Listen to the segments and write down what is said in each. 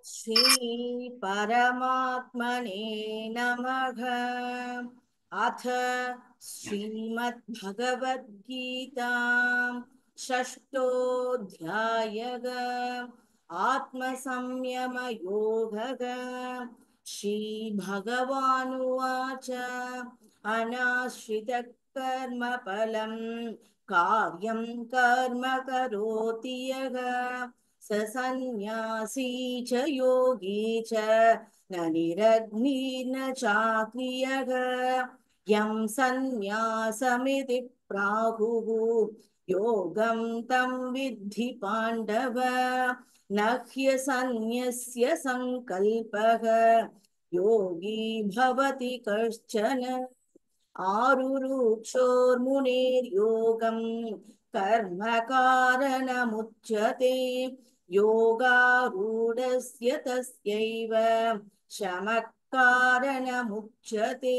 श्री परमात्मने नमः। अथ श्रीमद्भगवद्गीता षष्ठोऽध्यायः आत्मसंयमयोगः। श्रीभगवानुवाच अनाश्रितकर्मफलं कार्यं कर्म करोति यः स सन्न्यासी च योगी च न निरग्निर्न चाक्रियः। यं सन्न्यासमिति प्राहुः योगं तं विद्धि पाण्डव। न ह्यसन्न्यस्य संकल्पः योगी भवति कश्चन। आरुरुक्षोर्मुनेर्योगं कर्म कारणमुच्यते। योगारूढस्य तस्यैव शमः कारणमुच्यते।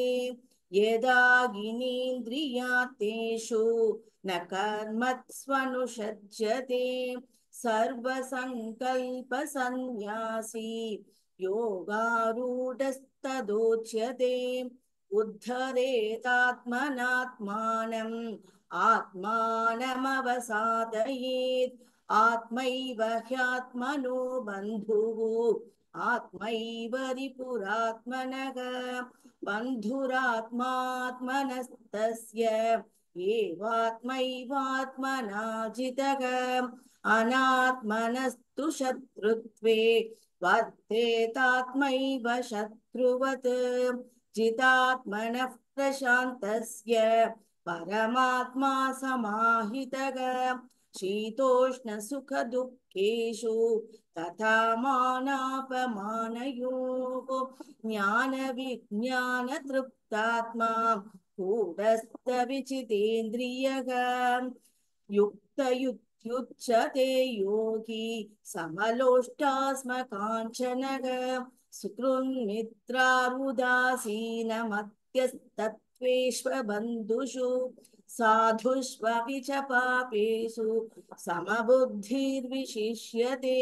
यदा गिनीन्द्रियातेषु न कर्मत्स्वनुषज्यते सर्वसङ्कल्पसन्न्यासी योगारूढस्तदोच्यते। उद्धरेतात्मनात्मानम् आत्मानमवसादयेत्। आत्मैव ह्यात्मनो बन्धुः आत्मैव रिपुरात्मनः। बन्धुरात्मात्मनस्तस्य एवात्मैवात्मना जितः। अनात्मनस्तु शत्रुत्वे वर्तेतात्मैव शत्रुवत्। जितात्मनः प्रशान्तस्य परमात्मा समाहितः। शीतोष्णसुखदुःखेषु तथा मानापमानयोः ज्ञानविज्ञानतृप्तात्मा कूटस्थविचितेन्द्रियः। युक्तयुच्यते योगी समलोष्टास्मकाञ्चनः। सुकृन्मित्रारुदासीनमत्यस्तत्त्वेष्वबन्धुषु साधुष्वपि च पापेषु समबुद्धिर्विशिष्यते।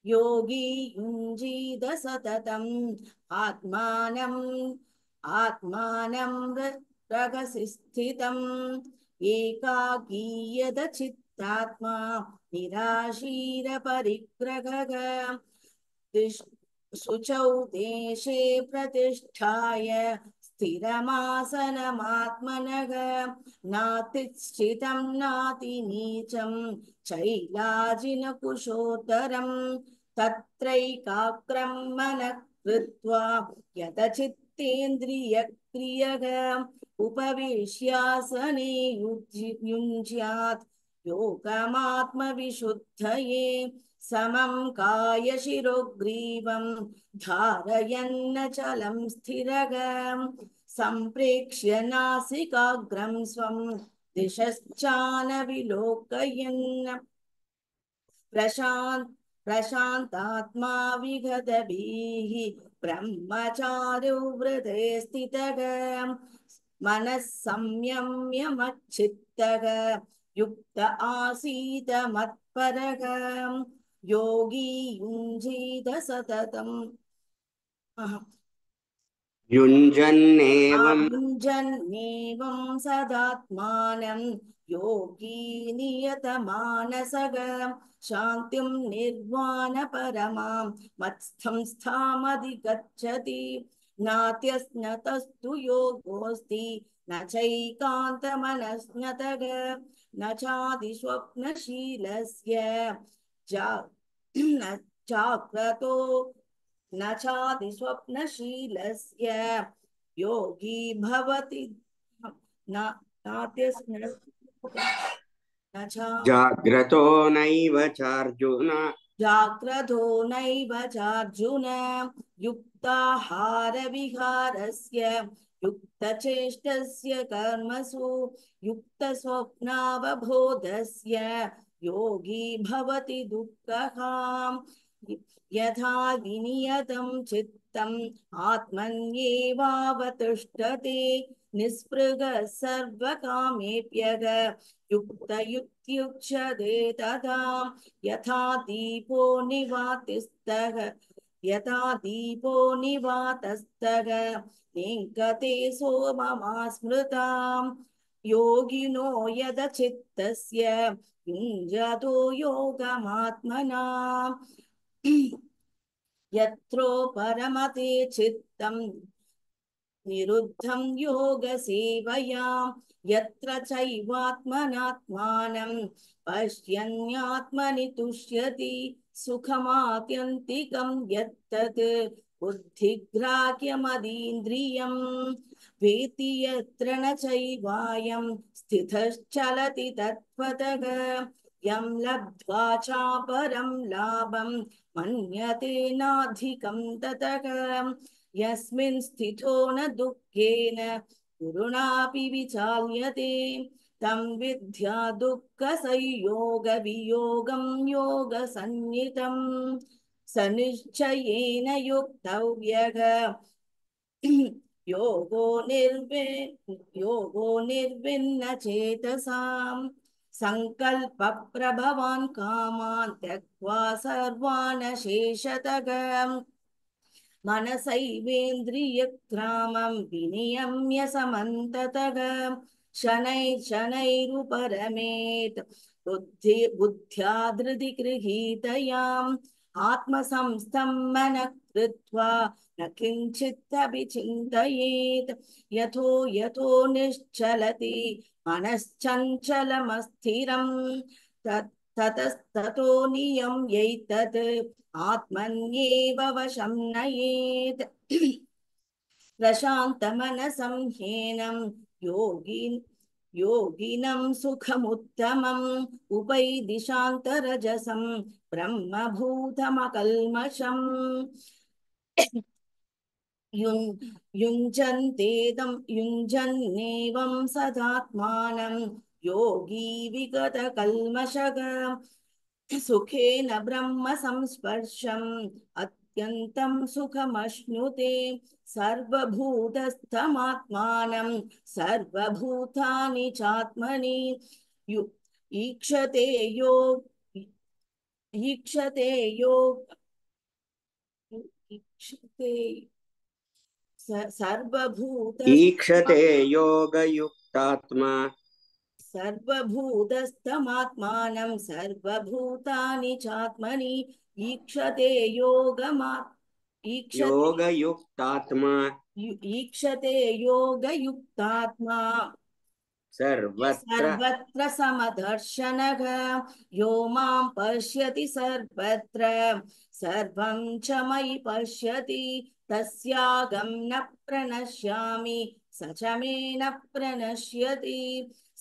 योगी युञ्जीत सततम् आत्मानं रहसि स्थितम्। एकाकीयत चित्तात्मा निराशीरपरिग्रहः। शुचौ देशे प्रतिष्ठाय स्थिरमासनमात्मनः। नातिष्ठितं नातिनीचं चैलाजिनकुशोत्तरम्। तत्रैकाग्रं मनः कृत्वा यतचित्तेन्द्रियक्रियः उपवेश्यासने युञ्ज्यात् योगमात्मविशुद्धये। समं कायशिरोग्रीवं धारयन्नचलं स्थिरः। सम्प्रेक्ष्य नासिकाग्रं स्वं दिशश्चानविलोकयन् प्रशान्तात्मा विगतभिः ब्रह्मचार्यो व्रते स्थितः। मनः संयम्य मच्चित्तः युक्त आसीत मत्परः। योगी युञ्जीत सततम् युञ्जन्नेवम् युञ्जन्नेवं सदात्मानं योगी नियतमानसः। शान्तिं निर्वाणपरमां मत्स्थं स्थामधिगच्छति। नात्यस्नतस्तु योगोऽस्ति न चैकान्तमनस्नतः। न चादिस्वप्नशीलस्य न जाग्रतो न चादिस्वप्नशीलस्य योगी भवति। जाग्रतो नैव चार्जुन जाग्रतो नैव चार्जुन। युक्ताहारविहारस्य युक्तचेष्टस्य कर्मसु युक्तस्वप्नावबोधस्य योगी भवति दुःखः। यथा विनियतं चित्तम् आत्मन्येवावतिष्ठते निःस्पृहः सर्वकामेभ्यः युक्त इत्युच्यते तथा यथा दीपो निवातिस्तः नेङ्गते सोममा स्मृताम् योगिनो यदचित्तस्य युञ्जतो योगमात्मना यत्रो परमते चित्तम् निरुद्धं योगसेवया यत्र चैवात्मनात्मानं पश्यन्यात्मनि तुष्यति सुखमात्यन्तिकं यत्तत् बुद्धिग्राह्यमदीन्द्रियं वेति यत्र न चैवायं स्थितश्चलति तत्त्वतः यं लब्ध्वा चापरं लाभं मन्यते नाधिकं ततः यस्मिन् स्थितो न दुःखेन गुरुणापि विचाल्यते तं विद्या दुःखसंयोगवियोगं योगसंज्ञितं स निश्चयेन योक्तव्यः योगो निर्विण्णचेतसां सङ्कल्पप्रभवान् कामान् त्यक्त्वा सर्वान् शेषतः मनसैवेन्द्रियग्रामं विनियम्य समन्ततः शनैरुपरमेत् बुद्ध्या धृति गृहीतयाम् आत्मसंस्थं मनः कृत्वा न किञ्चिदपि चिन्तयेत् यतो निश्चलति मनश्चञ्चलमस्थिरं ततस्ततो नियम्यैतत् आत्मन्येव वशं नयेत् प्रशान्तमनसं ह्येनं योगिनं सुखमुत्तमम् उपैति शान्तरजसं ब्रह्मभूतमकल्मषम् युञ्जन्नेवं सदात्मानं योगी विगतकल्मषः सुखेन ब्रह्म संस्पर्शम् अत्यन्तं सुखमश्नुते सर्वभूतस्थमात्मानं सर्वभूतानि चात्मनि ईक्षते ईक्षते योगयुक्तात्मा सर्वभूतस्थमात्मानं सर्वभूतानि चात्मनि ईक्षते ईक्षते योगयुक्तात्मा सर्वत्र समदर्शनः यो मां पश्यति सर्वत्र सर्वं च मयि पश्यति तस्यागं न प्रणश्यामि स च मे न प्रणश्यति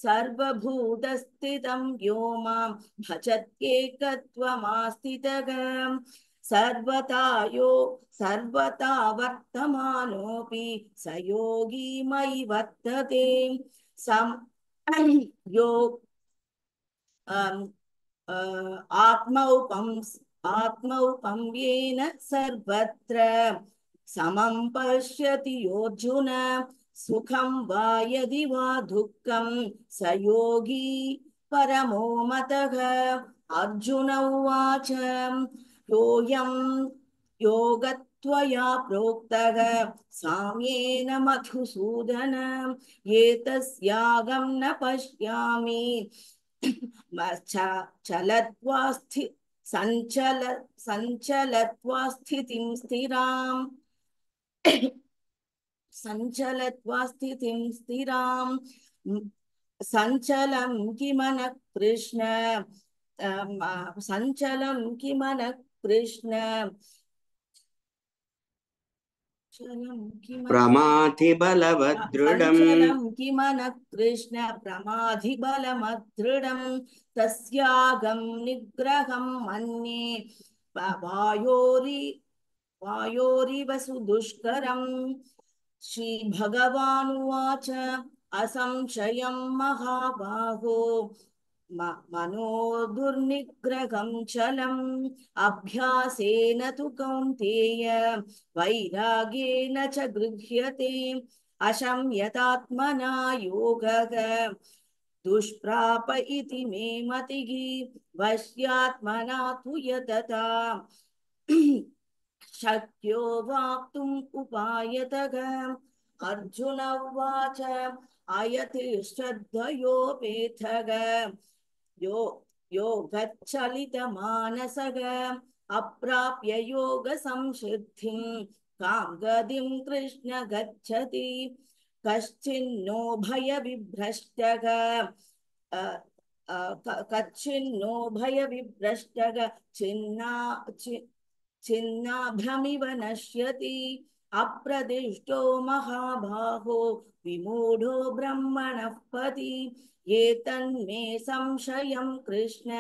सर्वभूतस्थितं यो मां भजत्येकत्वमास्थितः सर्वता वर्तमानोऽपि स योगी मयि वर्तते सम यो आत्मौपं येन सर्वत्र समं पश्यति योऽर्जुन सुखं वा यदि वा दुःखं स योगी परमो मतः अर्जुन उवाच योगत्वया प्रोक्तः साम्येन मधुसूदन एतस्यागं न पश्यामि सञ्चलत्वा स्थितिं स्थिराम् सञ्चलं किमनः कृष्ण सञ्चलं किमनः कृष्ण प्रमाथिबलवदृढम् सञ्चलं किमनः कृष्ण प्रमाथिबलमदृढम् तस्यागं निग्रहं मन्ये वायोरिव सुदुष्करम् श्रीभगवानुवाच असंशयं महाबाहो मनो दुर्निग्रहं चलम् अभ्यासेन तु कौन्तेय वैराग्येन च गृह्यते अशम्यतात्मना योगः दुष्प्राप इति मे मतिः वश्यात्मना तु यतता शक्यो वाप्तुम् उपायतः अर्जुन उवाच आयति श्रद्धयोपेथः यो योगच्चलितमानसः अप्राप्य योगसंसिद्धिं कां गतिं कृष्ण गच्छति कश्चिन्नो भयविभ्रष्टः कच्छिन्नो भयविभ्रष्टः छिन्नाभ्रमिव नश्यति अप्रदिष्टो महाबाहो विमूढो ब्रह्मणः पथि एतन्मे संशयं कृष्ण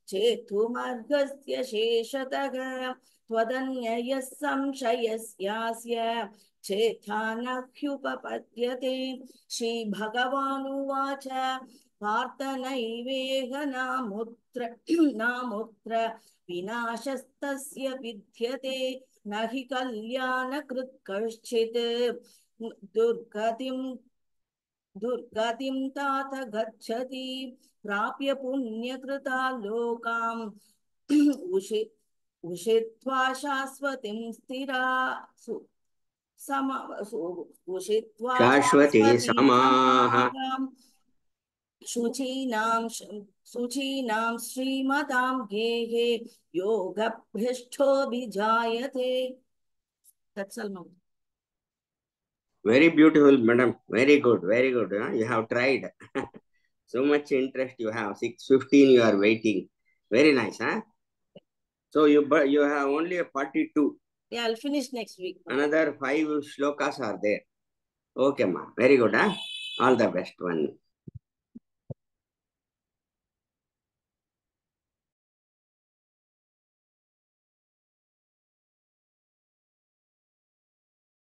चेतुमर्हस्य शेषतः त्वदन्ययः संशयस्यास्य चेथा न ह्युपपद्यते श्रीभगवानुवाच पार्थ नैवेह नामुत्र विनाशस्तस्य विद्यते न हि कल्याणकृत् कश्चित् दुर्गतिं तात गच्छति प्राप्य पुण्यकृता लोकाम् उषित्वा शाश्वतीं उषित्वा शाश्वती शाश्वतीं समाः समागाम् शुचीनां श्रीमतां गेहे योगभ्रष्टोऽभिजायते. That's all, ma'am. Very beautiful, madam. Very good, very good. Huh? You have tried. So much interest you have. 6:15 you are waiting. Very nice, huh? So you have only a 42. Yeah, I'll finish next week, ma'am. Another 5 shlokas are there. Okay, ma. Very good, huh? All the best one.